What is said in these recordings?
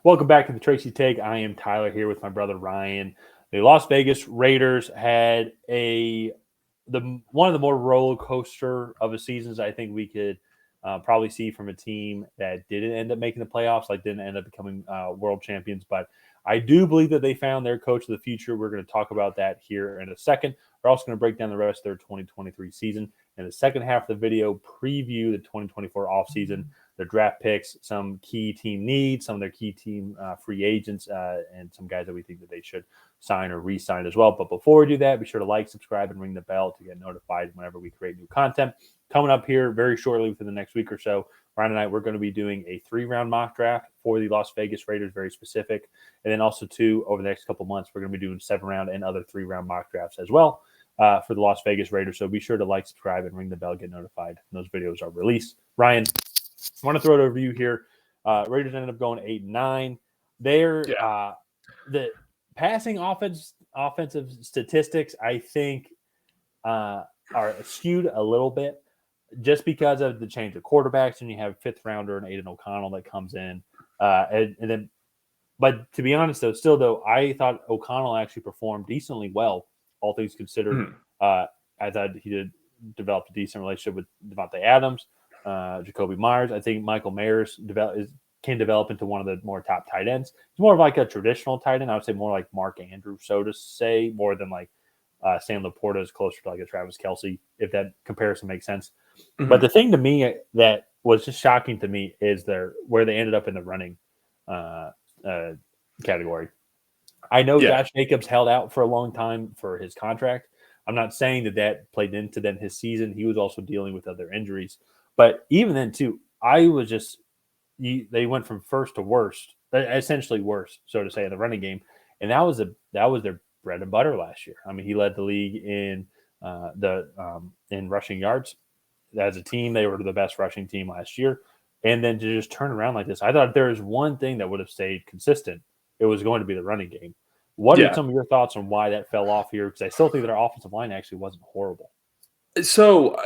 Welcome back to the Tracy Take. I am Tyler here with my brother Ryan. The Las Vegas Raiders had one of the more roller coaster of a seasons I think we could probably see from a team that didn't end up making the playoffs, like didn't end up becoming world champions. But I do believe that they found their coach of the future. We're going to talk about that here in a second. We're also going to break down the rest of their 2023 season. In the second half of the video, preview the 2024 offseason, their draft picks, some key team needs, some of their key team free agents, and some guys that we think that they should sign or re-sign as well. But before we do that, be sure to like, subscribe, and ring the bell to get notified whenever we create new content. Coming up here very shortly within the next week or so, Ryan and I, we're going to be doing a 3-round mock draft for the Las Vegas Raiders, very specific. And then also, too, over the next couple months, we're going to be doing 7-round and other 3-round mock drafts as well for the Las Vegas Raiders. So be sure to like, subscribe, and ring the bell, get notified when those videos are released. Ryan, I want to throw it over to you here. Raiders ended up going 8-9. The passing offensive statistics, I think, are skewed a little bit just because of the change of quarterbacks, and you have fifth rounder and Aiden O'Connell that comes in, and then. But to be honest, though, I thought O'Connell actually performed decently well, all things considered. I thought he did develop a decent relationship with Devontae Adams, Jacoby Myers. I think Michael Mayers can develop into one of the more top tight ends. He's more of like a traditional tight end. I would say more like Mark Andrews, so to say, more than like Sam Laporta is closer to like a Travis Kelce, if that comparison makes sense. Mm-hmm. But the thing to me that was just shocking to me is where they ended up in the running category. I know Josh Jacobs held out for a long time for his contract. I'm not saying that played into then his season. He was also dealing with other injuries. But even then, too, they went from first to worst, essentially worst, so to say, in the running game. And that was their bread and butter last year. I mean, he led the league in rushing yards. As a team, they were the best rushing team last year. And then to just turn around like this, I thought there was one thing that would have stayed consistent. It was going to be the running game. What are some of your thoughts on why that fell off here? Because I still think that our offensive line actually wasn't horrible. So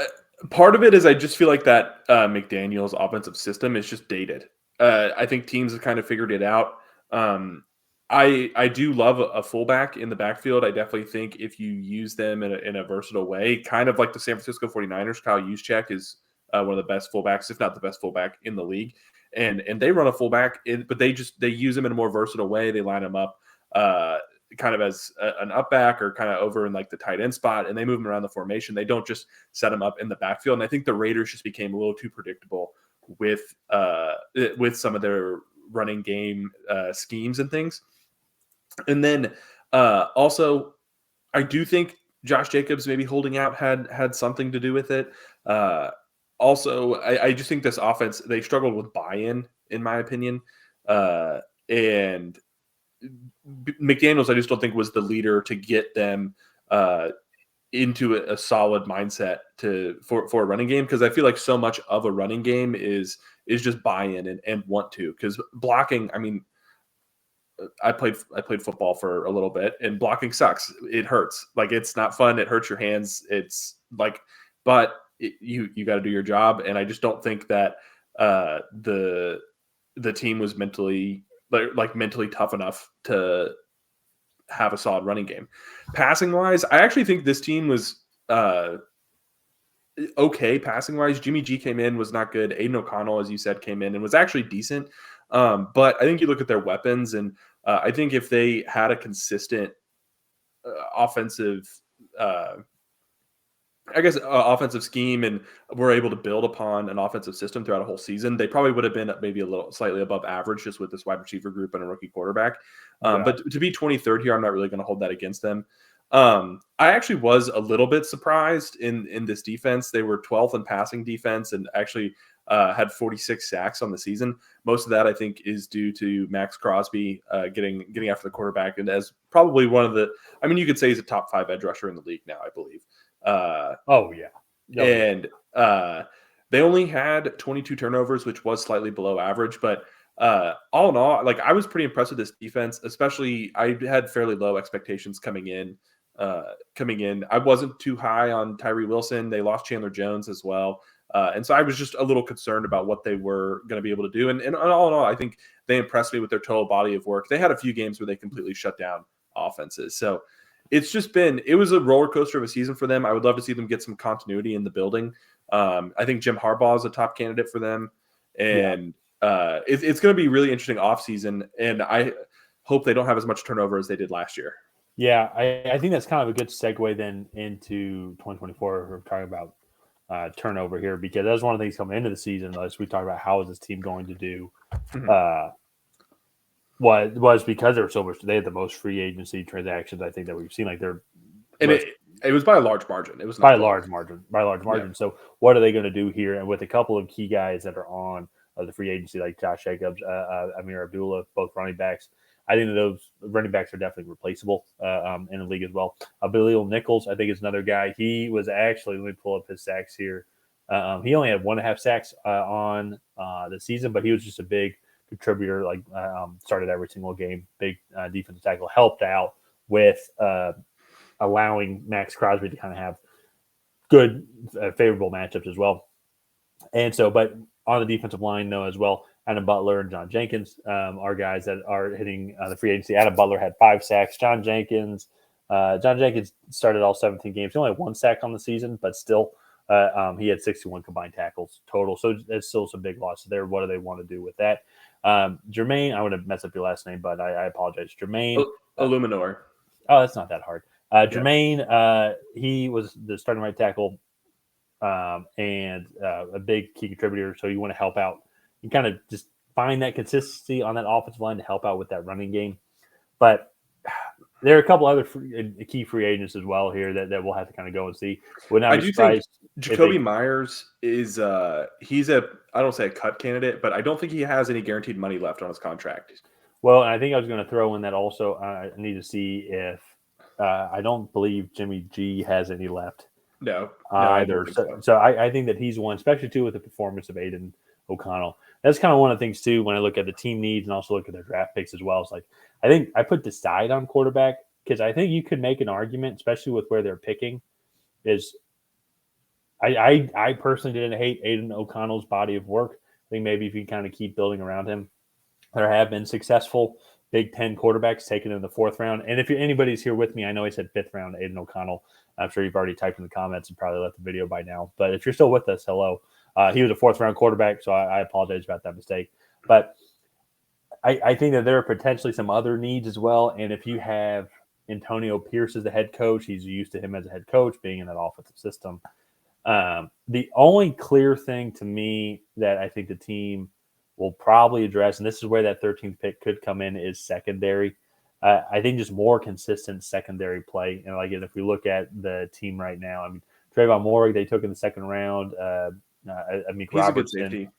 part of it is I just feel like that McDaniels offensive system is just dated. I think teams have kind of figured it out. I do love a fullback in the backfield. I definitely think if you use them in a versatile way, kind of like the San Francisco 49ers, Kyle Juszczyk is one of the best fullbacks, if not the best fullback in the league. And they run a fullback, but they use him in a more versatile way. They line him up kind of as an up back or kind of over in like the tight end spot, and they move him around the formation. They don't just set him up in the backfield. And I think the Raiders just became a little too predictable with some of their running game schemes and things. And then also, I do think Josh Jacobs maybe holding out had something to do with it. Also, I just think this offense, they struggled with buy-in my opinion. And McDaniels, I just don't think was the leader to get them into a solid mindset for a running game. Because I feel like so much of a running game is just buy-in and want to. Because blocking, I mean, I played football for a little bit, and blocking sucks. It hurts. Like, it's not fun. It hurts your hands. It's like, but you got to do your job. And I just don't think that the team was mentally tough enough to have a solid running game. Passing wise, I actually think this team was okay passing wise. Jimmy G came in, was not good. Aiden O'Connell, as you said, came in and was actually decent. But I think you look at their weapons, and I think if they had a consistent offensive scheme and were able to build upon an offensive system throughout a whole season, they probably would have been maybe a little slightly above average just with this wide receiver group and a rookie quarterback. But to be 23rd here, I'm not really going to hold that against them. I actually was a little bit surprised in this defense. They were 12th in passing defense and actually had 46 sacks on the season. Most of that, I think, is due to Max Crosby getting after the quarterback, and as probably one of the, I mean, you could say he's a top 5 edge rusher in the league now, I believe. And they only had 22 turnovers, which was slightly below average, but all in all, like, I was pretty impressed with this defense. Especially, I had fairly low expectations coming in. I wasn't too high on Tyree Wilson. They lost Chandler Jones as well. And so I was just a little concerned about what they were going to be able to do. And all in all, I think they impressed me with their total body of work. They had a few games where they completely shut down offenses. So it was a roller coaster of a season for them. I would love to see them get some continuity in the building. I think Jim Harbaugh is a top candidate for them. And it's going to be really interesting offseason. And I hope they don't have as much turnover as they did last year. Yeah, I think that's kind of a good segue then into 2024. We're talking about turnover here because that's one of the things coming into the season. As we talk about how is this team going to do, what was because there were so much. They had the most free agency transactions I think that we've seen. Like it was by a large margin. It was by a large margin. Yeah. So what are they going to do here? And with a couple of key guys that are on the free agency, like Josh Jacobs, Amir Abdullah, both running backs. I think that those running backs are definitely replaceable in the league as well. Bilal Nichols, I think, is another guy. He was actually, let me pull up his sacks here. He only had 1.5 sacks on the season, but he was just a big contributor, started every single game, big defensive tackle, helped out with allowing Max Crosby to kind of have good, favorable matchups as well. And so, but on the defensive line, though, as well, Adam Butler and John Jenkins are guys that are hitting the free agency. Adam Butler had 5 sacks. John Jenkins started all 17 games. He only had 1 sack on the season, but still, he had 61 combined tackles total. So there's still some big losses there. What do they want to do with that? Jermaine, I would have messed up your last name, but I apologize. Jermaine Illuminor. Oh, that's not that hard. Jermaine, he was the starting right tackle and a big key contributor. So you want to help out. You kind of just find that consistency on that offensive line to help out with that running game. But there are a couple other key free agents as well here that we'll have to kind of go and see. I do think Jacoby Myers is he's I don't say a cut candidate, but I don't think he has any guaranteed money left on his contract. Well, and I think I was going to throw in that also. I need to see if I don't believe Jimmy G has any left. No, either. So I think that he's one, especially too with the performance of Aiden O'Connell. That's kind of one of the things too when I look at the team needs and also look at their draft picks as well. It's like I think I put Decide on quarterback because I think you could make an argument, especially with where they're picking. Is I personally didn't hate Aiden O'Connell's body of work. I think maybe if you kind of keep building around him, there have been successful Big Ten quarterbacks taken in the 4th round. And if anybody's here with me, I know I said 5th round, Aiden O'Connell. I'm sure you've already typed in the comments and probably left the video by now. But if you're still with us, hello. He was a 4th round quarterback, so I apologize about that mistake. But I think that there are potentially some other needs as well. And if you have Antonio Pierce as the head coach, he's used to him as a head coach being in that offensive system. The only clear thing to me that I think the team will probably address, and this is where that 13th pick could come in, is secondary. I think just more consistent secondary play. And like if we look at the team right now, I mean, Trayvon Moore, they took in the 2nd round. Amik Robertson.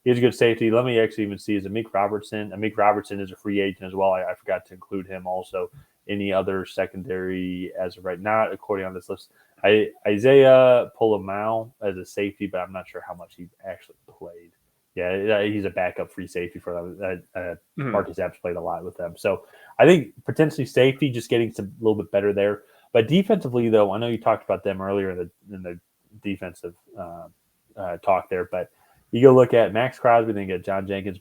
He's a good safety. Let me actually even see is Amik Robertson. Amik Robertson is a free agent as well. I forgot to include him also. Any other secondary as of right now, according on this list. Isaiah Polamau as a safety, but I'm not sure how much he actually played. Yeah, he's a backup free safety for them. Marcus Epps played a lot with them. So I think potentially safety, just getting a little bit better there. But defensively, though, I know you talked about them earlier in the defensive talk there, but you go look at Max Crosby, then you get John Jenkins,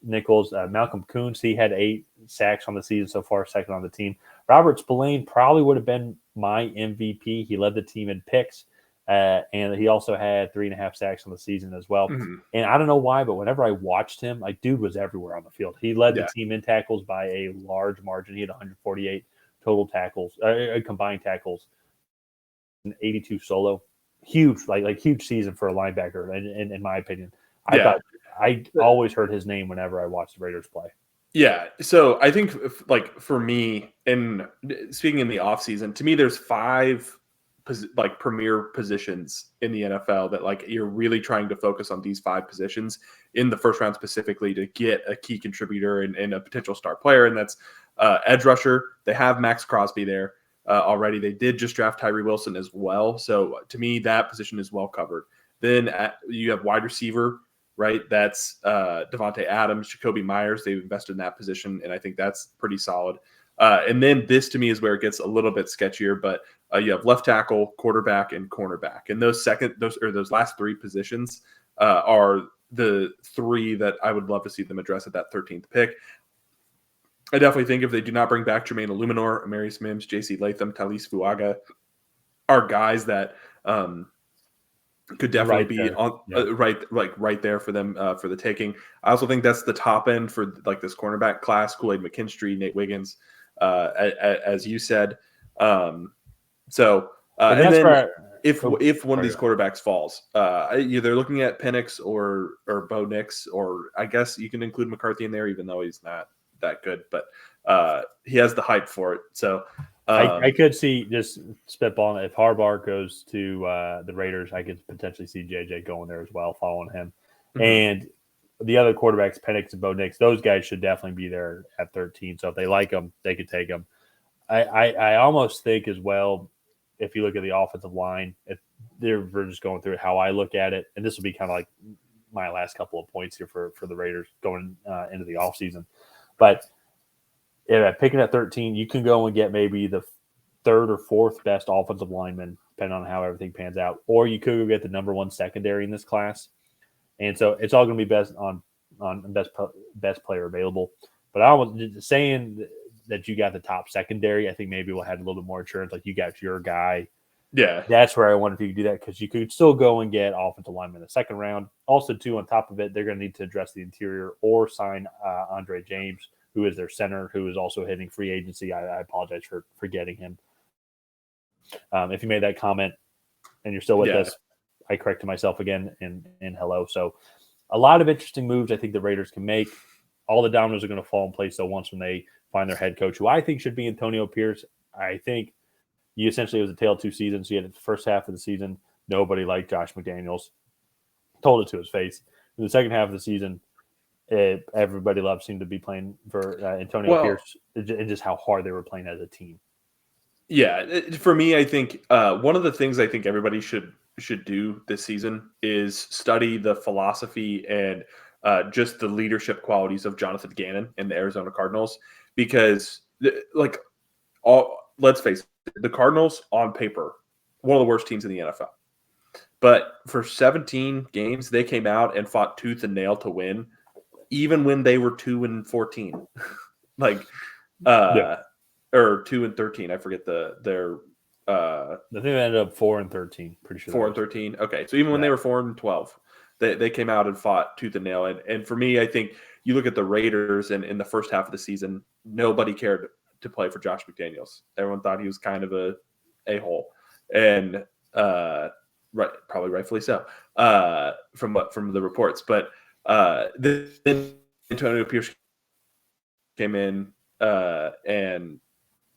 Nichols, Malcolm Kuntz. He had 8 sacks on the season so far, 2nd on the team. Robert Spillane probably would have been my MVP. He led the team in picks. And he also had 3.5 sacks on the season as well. And I don't know why, but whenever I watched him, dude was everywhere on the field. He led the team in tackles by a large margin. He had 148 total tackles, combined tackles, and 82 solo. Huge, huge season for a linebacker, in my opinion. I always heard his name whenever I watched the Raiders play. Yeah, so I think for me, and speaking in the offseason, to me, there's 5 premier positions in the NFL that you're really trying to focus on these 5 positions in the 1st round specifically to get a key contributor and a potential star player. And that's edge rusher. They have Max Crosby there already. They did just draft Tyree Wilson as well. So to me, that position is well covered. Then you have wide receiver, right? That's Devontae Adams, Jacoby Myers. They've invested in that position. And I think that's pretty solid. And then this to me is where it gets a little bit sketchier, but You have left tackle, quarterback, and cornerback, and those last three positions are the three that I would love to see them address at that 13th pick. I definitely think if they do not bring back Jermaine Illuminor, Amarius Mims, J.C. Latham, Talis Fuaga, are guys that could definitely be on right there for them for the taking. I also think that's the top end for like this cornerback class: Kool-Aid McKinstry, Nate Wiggins, as you said. And then if one of these quarterbacks falls, they're looking at Penix or Bo Nix, or I guess you can include McCarthy in there, even though he's not that good, but he has the hype for it. So I could see, just spitballing, if Harbaugh goes to the Raiders, I could potentially see JJ going there as well, following him. Mm-hmm. And the other quarterbacks, Penix and Bo Nix, those guys should definitely be there at 13. So if they like them, they could take them. I almost think as well, if you look at the offensive line, if we're just going through how I look at it, and this will be kind of like my last couple of points here for the Raiders going into the offseason. But picking at 13, you can go and get maybe the third or fourth best offensive lineman, depending on how everything pans out. Or you could go get the number one secondary in this class. And so it's all going to be best on best player available. But I was saying that you got the top secondary, I think maybe we'll have a little bit more insurance. Like you got your guy. Yeah. That's where I wonder if you could do that, because you could still go and get offensive lineman in the second round. Also, too, on top of it, they're going to need to address the interior or sign Andre James, who is their center, who is also hitting free agency. I apologize for forgetting him. If you made that comment and you're still with us, I corrected myself again and hello. So a lot of interesting moves I think the Raiders can make. All the dominoes are going to fall in place, though, once when they find their head coach, who I think should be Antonio Pierce. I think it was a tale of two seasons. So you had the first half of the season, nobody liked Josh McDaniels. Told it to his face. In the second half of the season, everybody seemed to be playing for Antonio Pierce, and just how hard they were playing as a team. Yeah, for me, I think one of the things I think everybody should do this season is study the philosophy and just the leadership qualities of Jonathan Gannon and the Arizona Cardinals, because let's face it, the Cardinals on paper, one of the worst teams in the NFL. But for 17 games, they came out and fought tooth and nail to win, even when they were 2-14, or 2-13. I forget their. I think they ended up 4-13. Pretty sure 4-13. Okay, so even when they were 4-12, they came out and fought tooth and nail. And for me, I think you look at the Raiders, and in the first half of the season, nobody cared to play for Josh McDaniels. Everyone thought he was kind of a-hole, and probably rightfully so, from the reports. But then Antonio Pierce came in, and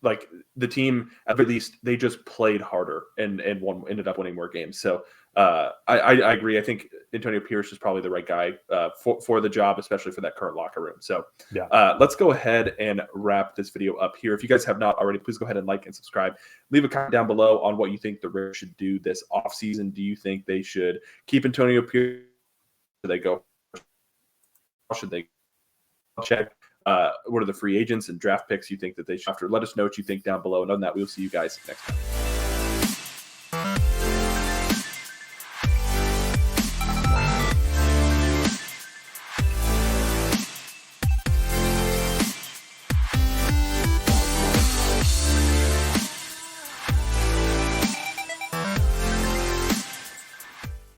like the team, at least they just played harder and ended up winning more games. So I agree. I think Antonio Pierce is probably the right guy for the job, especially for that current locker room. So let's go ahead and wrap this video up here. If you guys have not already, please go ahead and like and subscribe. Leave a comment down below on what you think the Raiders should do this offseason. Do you think they should keep Antonio Pierce? Should they go? Should they check? What are the free agents and draft picks you think that they should after? Let us know what you think down below. And on that, we'll see you guys next time.